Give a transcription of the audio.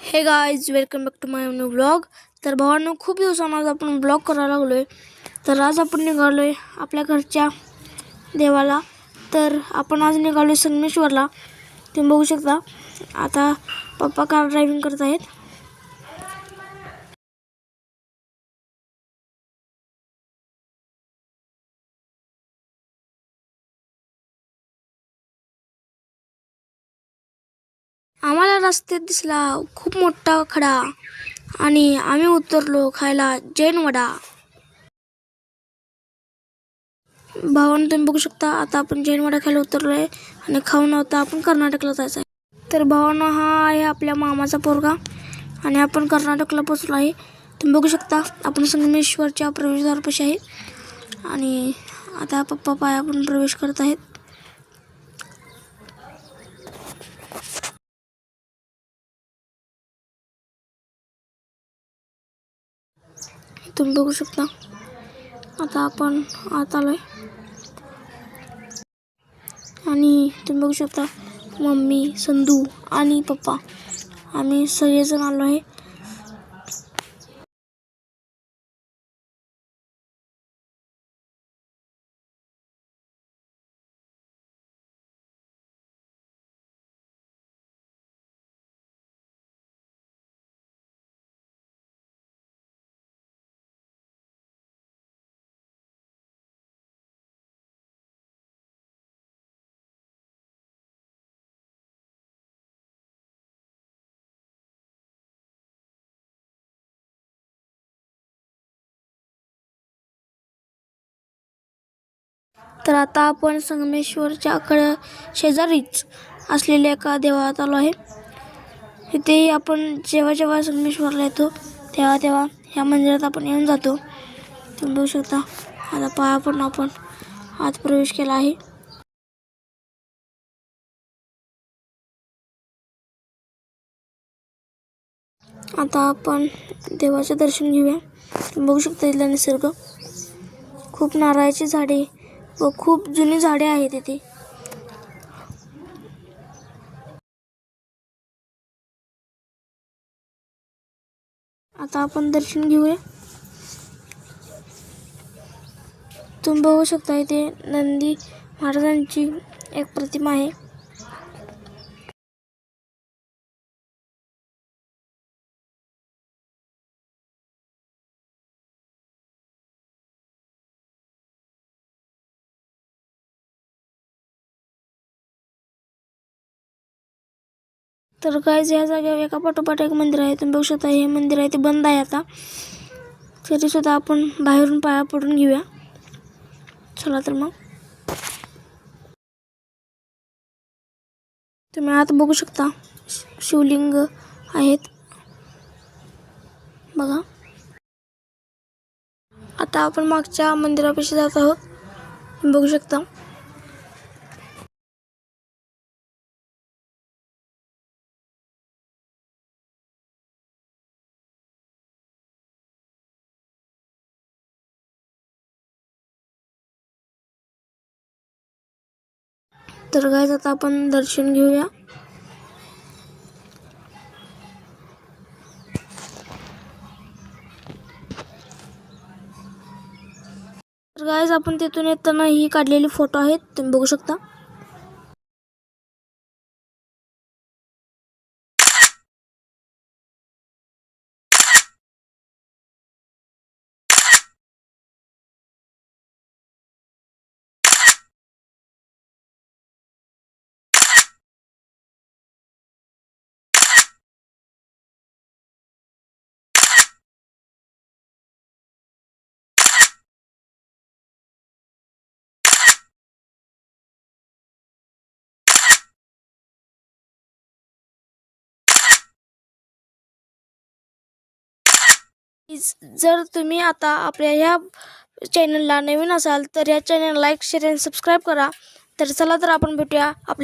हे guys, welcome back to my new vlog. तर भावांनो, खूप दिवसांना आज आपण ब्लॉग करायला लागलोय. तर आज आपण निघालोय आपल्या घरच्या देवाला. तर आपण आज निघालोय संगमेश्वरला. तुम्ही बघू शकता. आता पप्पा कार ड्रायव्हिंग करत आहेत. आम्हाला रस्त्यात दिसला खूप मोठा खडा आणि आम्ही उतरलो खायला जैन वडा. भावांनो, तुम्ही बघू शकता. आता आपण जैन वडा खायला उतरलोय आणि खाऊन आता आपण कर्नाटकला जायचं आहे. तर भावांनो, हा आहे आपल्या मामाचा पोरगा आणि आपण कर्नाटकला पोचलो आहे. तुम्ही बघू शकता. आपण संगमेश्वरच्या प्रवेशद्वारापाशी आहे आणि आता पप्पा पायाकडून प्रवेश करत आहेत. तुम्ही बघू शकता. आता आपण आत आलोय आणि तुम्ही बघू शकता मम्मी, संधू आणि पप्पा आम्ही सगळेजण आलो आहे. तर आता आपण संगमेश्वरच्या शेजारीच असलेल्या एका देवळात आलो आहे. इथे आपण जेव्हा संगमेश्वरला येतो तेव्हा ह्या मंदिरात आपण येऊन जातो. तुम्ही बघू शकता. आता पाया पडून आपण आत प्रवेश केला आहे. आता आपण देवाचे दर्शन घेऊया. तुम्ही बघू शकता इथला निसर्ग. खूप नारळाची झाडे व खूप जुनी झाडे आहेत इथे. आता आपण दर्शन घेऊया. तुम्ही बघू शकता इथे नंदी महाराजांची एक प्रतिमा आहे. तर गाइस, या जागेवर एका पाठोपाठ एक मंदिर आहे. तुम्ही बघू शकता. हे मंदिर आहे ते बंद आहे आता. तरी सुद्धा आपण बाहेरून पाया पडून घेऊया. चला तर मग. तुम्ही आत बघू शकता. शिवलिंग आहेत बघा. आता आपण मागच्या मंदिरापाशी जात आहोत. तुम्ही बघू शकता. तर गाइस, आता आपण दर्शन घेऊया. तर गाइस, आपण तिथून येताना ही काढलेली फोटो आहेत. तुम्ही बघू शकता. जर तुम्ही आता आपल्या ह्या चॅनलला नवीन असाल तर या चॅनल लाईक, शेअर आणि सबस्क्राईब करा. तर चला तर आपण भेटूया आपल्या